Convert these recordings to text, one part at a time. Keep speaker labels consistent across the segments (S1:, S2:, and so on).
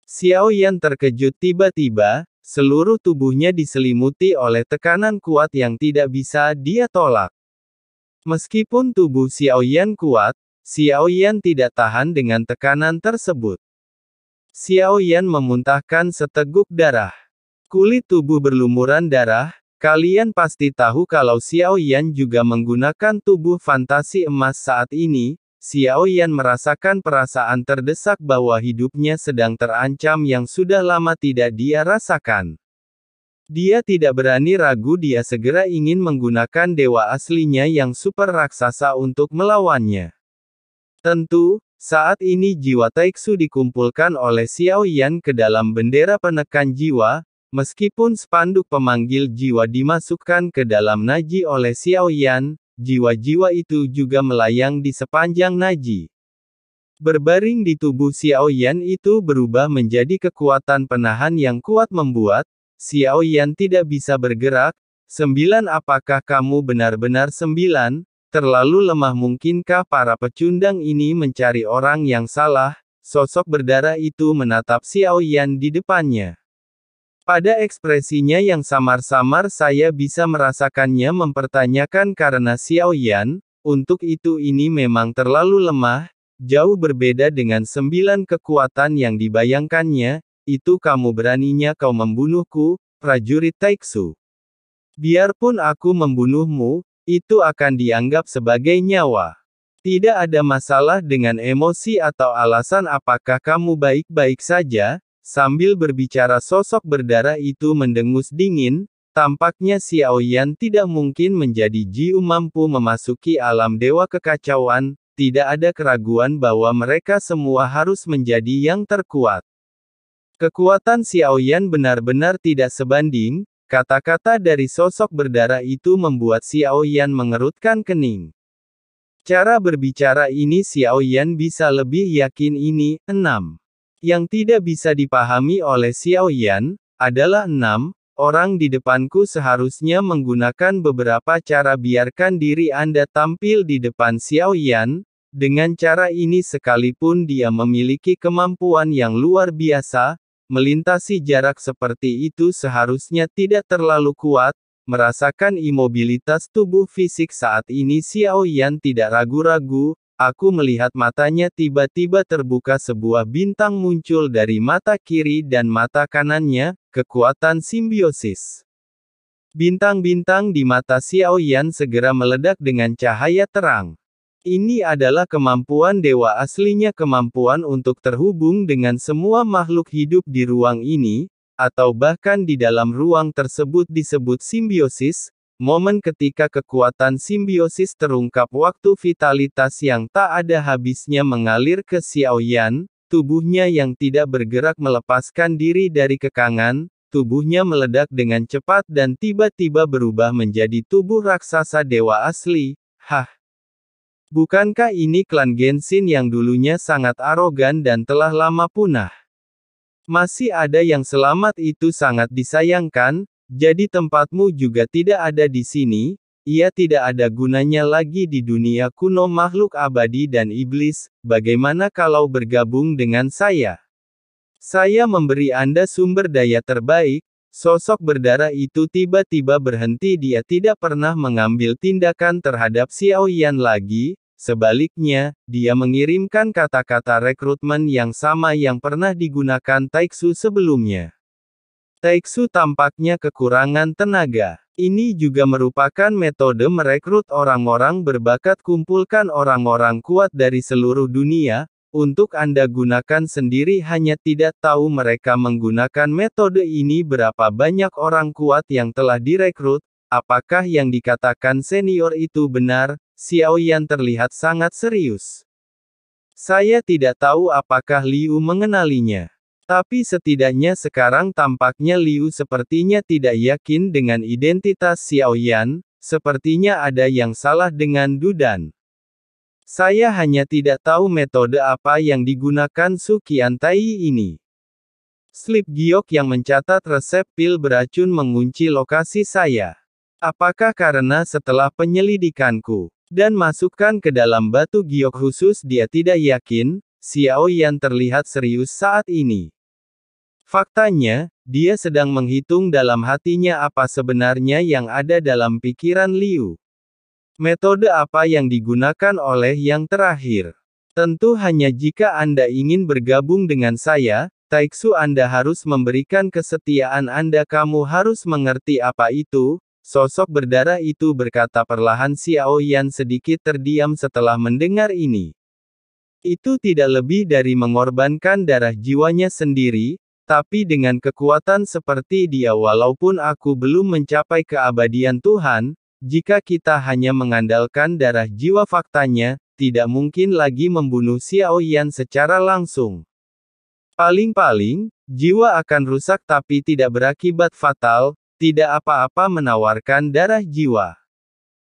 S1: Xiao Yan terkejut tiba-tiba, seluruh tubuhnya diselimuti oleh tekanan kuat yang tidak bisa dia tolak. Meskipun tubuh Xiao Yan kuat, Xiao Yan tidak tahan dengan tekanan tersebut. Xiao Yan memuntahkan seteguk darah. Kulit tubuh berlumuran darah, kalian pasti tahu kalau Xiao Yan juga menggunakan tubuh fantasi emas saat ini. Xiao Yan merasakan perasaan terdesak bahwa hidupnya sedang terancam yang sudah lama tidak dia rasakan. Dia tidak berani ragu, dia segera ingin menggunakan dewa aslinya yang super raksasa untuk melawannya. Tentu, saat ini jiwa Taiksu dikumpulkan oleh Xiao Yan ke dalam bendera penekan jiwa, meskipun spanduk pemanggil jiwa dimasukkan ke dalam Naji oleh Xiao Yan, jiwa-jiwa itu juga melayang di sepanjang Naji. Berbaring di tubuh Xiao Yan itu berubah menjadi kekuatan penahan yang kuat membuat Xiao Yan tidak bisa bergerak. 9. Apakah kamu benar-benar 9? Terlalu lemah? Mungkinkah para pecundang ini mencari orang yang salah? Sosok berdarah itu menatap Xiao Yan di depannya. Pada ekspresinya yang samar-samar saya bisa merasakannya mempertanyakan karena Xiao Yan, untuk itu ini memang terlalu lemah, jauh berbeda dengan 9 kekuatan yang dibayangkannya. Itu kamu beraninya kau membunuhku, prajurit Taiksu. Biarpun aku membunuhmu, itu akan dianggap sebagai nyawa. Tidak ada masalah dengan emosi atau alasan. Apakah kamu baik-baik saja? Sambil berbicara sosok berdarah itu mendengus dingin, tampaknya Xiao Yan tidak mungkin menjadi Jiu mampu memasuki alam dewa kekacauan, tidak ada keraguan bahwa mereka semua harus menjadi yang terkuat. Kekuatan Xiao Yan benar-benar tidak sebanding, kata-kata dari sosok berdarah itu membuat Xiao Yan mengerutkan kening. Cara berbicara ini Xiao Yan bisa lebih yakin ini, 6. Yang tidak bisa dipahami oleh Xiao Yan, adalah 6, orang di depanku seharusnya menggunakan beberapa cara. Biarkan diri Anda tampil di depan Xiao Yan, dengan cara ini sekalipun dia memiliki kemampuan yang luar biasa, melintasi jarak seperti itu seharusnya tidak terlalu kuat. Merasakan imobilitas tubuh fisik saat ini Xiao Yan tidak ragu-ragu. Aku melihat matanya tiba-tiba terbuka, sebuah bintang muncul dari mata kiri dan mata kanannya, kekuatan simbiosis. Bintang-bintang di mata Xiao Yan segera meledak dengan cahaya terang. Ini adalah kemampuan dewa aslinya, kemampuan untuk terhubung dengan semua makhluk hidup di ruang ini, atau bahkan di dalam ruang tersebut disebut simbiosis. Momen ketika kekuatan simbiosis terungkap, waktu vitalitas yang tak ada habisnya mengalir ke Xiao Yan, tubuhnya yang tidak bergerak melepaskan diri dari kekangan, tubuhnya meledak dengan cepat dan tiba-tiba berubah menjadi tubuh raksasa dewa asli. Hah! Bukankah ini klan Genshin yang dulunya sangat arogan dan telah lama punah? Masih ada yang selamat, itu sangat disayangkan. Jadi tempatmu juga tidak ada di sini, ia tidak ada gunanya lagi di dunia kuno makhluk abadi dan iblis. Bagaimana kalau bergabung dengan saya? Saya memberi Anda sumber daya terbaik. Sosok berdarah itu tiba-tiba berhenti, dia tidak pernah mengambil tindakan terhadap Xiao Yan lagi. Sebaliknya, dia mengirimkan kata-kata rekrutmen yang sama yang pernah digunakan Taiksu sebelumnya. Taiksu tampaknya kekurangan tenaga. Ini juga merupakan metode merekrut orang-orang berbakat. Kumpulkan orang-orang kuat dari seluruh dunia, untuk Anda gunakan sendiri. Hanya tidak tahu mereka menggunakan metode ini. Berapa banyak orang kuat yang telah direkrut? Apakah yang dikatakan senior itu benar? Xiao Yan terlihat sangat serius. Saya tidak tahu apakah Liu mengenalinya. Tapi setidaknya sekarang tampaknya Liu sepertinya tidak yakin dengan identitas Xiao Yan, sepertinya ada yang salah dengan Dudan. Saya hanya tidak tahu metode apa yang digunakan Su Qiantai ini. Slip giok yang mencatat resep pil beracun mengunci lokasi saya. Apakah karena setelah penyelidikanku, dan masukkan ke dalam batu giok khusus dia tidak yakin? Xiao Yan terlihat serius saat ini. Faktanya, dia sedang menghitung dalam hatinya apa sebenarnya yang ada dalam pikiran Liu. Metode apa yang digunakan oleh yang terakhir? Tentu hanya jika Anda ingin bergabung dengan saya, Taiksu Anda harus memberikan kesetiaan Anda. Kamu harus mengerti apa itu. Sosok berdarah itu berkata perlahan. Xiao Yan sedikit terdiam setelah mendengar ini. Itu tidak lebih dari mengorbankan darah jiwanya sendiri, tapi dengan kekuatan seperti dia. Walaupun aku belum mencapai keabadian Tuhan, jika kita hanya mengandalkan darah jiwa, faktanya, tidak mungkin lagi membunuh Xiao Yan secara langsung. Paling-paling, jiwa akan rusak tapi tidak berakibat fatal, tidak apa-apa menawarkan darah jiwa.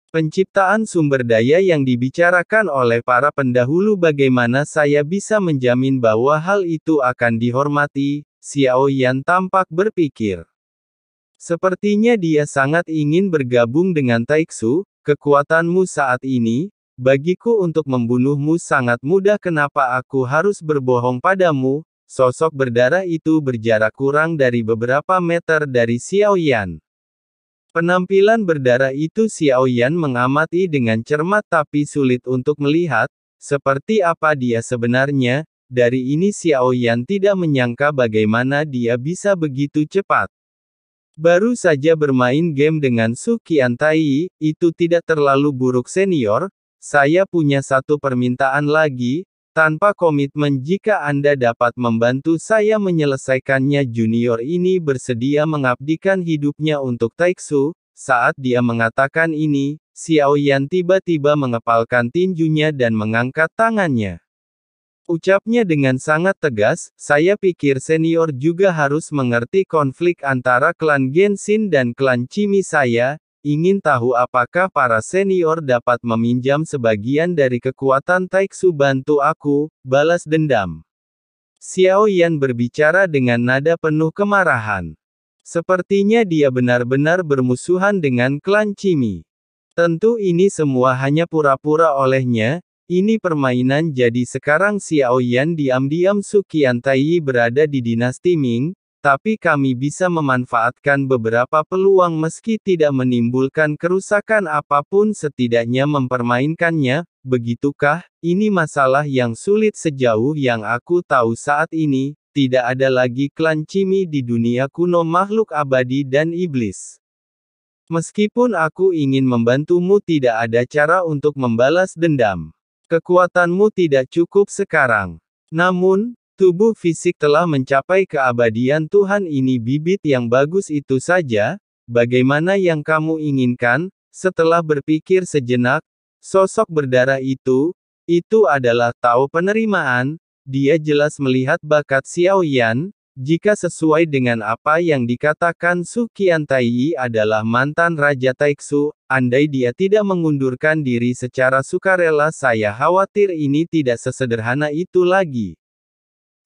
S1: Penciptaan sumber daya yang dibicarakan oleh para pendahulu, bagaimana saya bisa menjamin bahwa hal itu akan dihormati? Xiao Yan tampak berpikir. Sepertinya dia sangat ingin bergabung dengan Taiksu. Kekuatanmu saat ini, bagiku untuk membunuhmu sangat mudah. Kenapa aku harus berbohong padamu? Sosok berdarah itu berjarak kurang dari beberapa meter dari Xiao Yan. Penampilan berdarah itu Xiao Yan mengamati dengan cermat tapi sulit untuk melihat, seperti apa dia sebenarnya. Dari ini Xiao Yan tidak menyangka bagaimana dia bisa begitu cepat. Baru saja bermain game dengan Su Qiantai, itu tidak terlalu buruk senior. Saya punya satu permintaan lagi, tanpa komitmen. Jika Anda dapat membantu saya menyelesaikannya. Junior ini bersedia mengabdikan hidupnya untuk Taiksu. Saat dia mengatakan ini, Xiao Yan tiba-tiba mengepalkan tinjunya dan mengangkat tangannya. Ucapnya dengan sangat tegas, saya pikir senior juga harus mengerti konflik antara klan Genshin dan klan Chimi. Saya ingin tahu apakah para senior dapat meminjam sebagian dari kekuatan Taiksu. Bantu aku, balas dendam. Xiao Yan berbicara dengan nada penuh kemarahan. Sepertinya dia benar-benar bermusuhan dengan klan Chimi. Tentu ini semua hanya pura-pura olehnya. Ini permainan. Jadi sekarang Xiao Yan diam-diam Su Qiantai berada di dinasti Ming, tapi kami bisa memanfaatkan beberapa peluang meski tidak menimbulkan kerusakan apapun, setidaknya mempermainkannya. Begitukah? Ini masalah yang sulit. Sejauh yang aku tahu saat ini, tidak ada lagi klan Chimi di dunia kuno, makhluk abadi dan iblis. Meskipun aku ingin membantumu, tidak ada cara untuk membalas dendam. Kekuatanmu tidak cukup sekarang. Namun, tubuh fisik telah mencapai keabadian Tuhan. Ini bibit yang bagus itu saja. Bagaimana yang kamu inginkan? Setelah berpikir sejenak, sosok berdarah itu adalah tahu penerimaan. Dia jelas melihat bakat Xiao Yan. Jika sesuai dengan apa yang dikatakan Su Qiantai adalah mantan Raja Taiksu, andai dia tidak mengundurkan diri secara sukarela, saya khawatir ini tidak sesederhana itu lagi.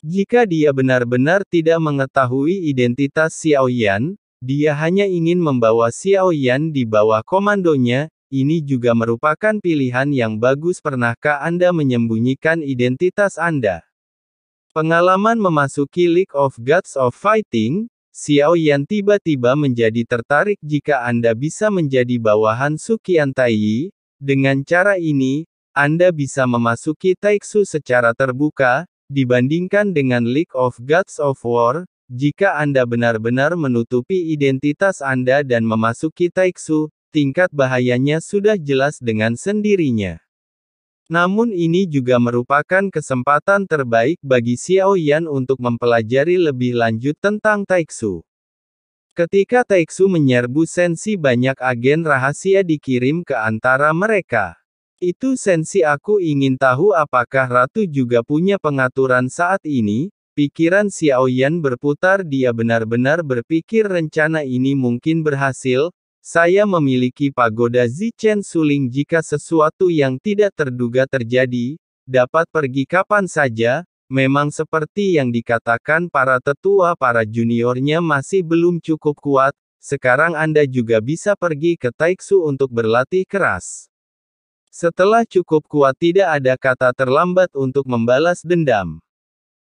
S1: Jika dia benar-benar tidak mengetahui identitas Xiao Yan, dia hanya ingin membawa Xiao Yan di bawah komandonya. Ini juga merupakan pilihan yang bagus. Pernahkah Anda menyembunyikan identitas Anda? Pengalaman memasuki League of Gods of Fighting, Xiao Yan tiba-tiba menjadi tertarik. Jika Anda bisa menjadi bawahan Su Qiantai, dengan cara ini, Anda bisa memasuki Taiksu secara terbuka, dibandingkan dengan League of Gods of War. Jika Anda benar-benar menutupi identitas Anda dan memasuki Taiksu, tingkat bahayanya sudah jelas dengan sendirinya. Namun ini juga merupakan kesempatan terbaik bagi Xiao Yan untuk mempelajari lebih lanjut tentang Taiksu. Ketika Taiksu menyerbu Sensi, banyak agen rahasia dikirim ke antara mereka. Itu Sensi. Aku ingin tahu apakah Ratu juga punya pengaturan saat ini. Pikiran Xiao Yan berputar. Dia benar-benar berpikir rencana ini mungkin berhasil. Saya memiliki pagoda Zichen Suling. Jika sesuatu yang tidak terduga terjadi, dapat pergi kapan saja. Memang seperti yang dikatakan para tetua, para juniornya masih belum cukup kuat. Sekarang Anda juga bisa pergi ke Taiksu untuk berlatih keras. Setelah cukup kuat, tidak ada kata terlambat untuk membalas dendam.